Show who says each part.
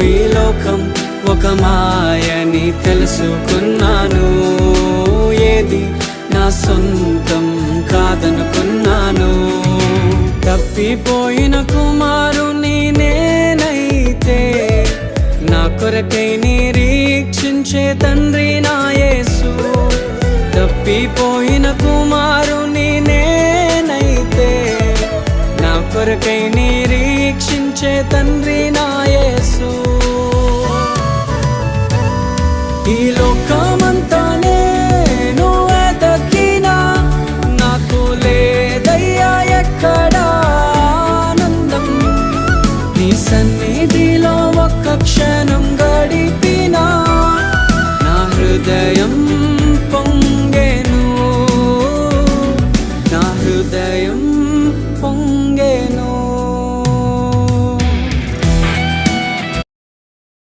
Speaker 1: ఈ లోకం ఒక మాయని తెలుసుకున్నాను. ఏది నా సొంతం కాదనుకున్నాను. తప్పిపోయిన కుమారుని నేనైతే నా కొరకై నిరీక్షించే తండ్రి నా యేసు. తప్పిపోయిన కుమారుని నేనైతే నా కొరకై నిరీక్షించే తండ్రి నా యేసు. ఈ లోకమంతా నేను వెతకినా నాకు లేదయ్యా ఎక్కడా ఆనందం. నీ సన్నిధిలో ఒక్క క్షణం గడిపినా నా హృదయం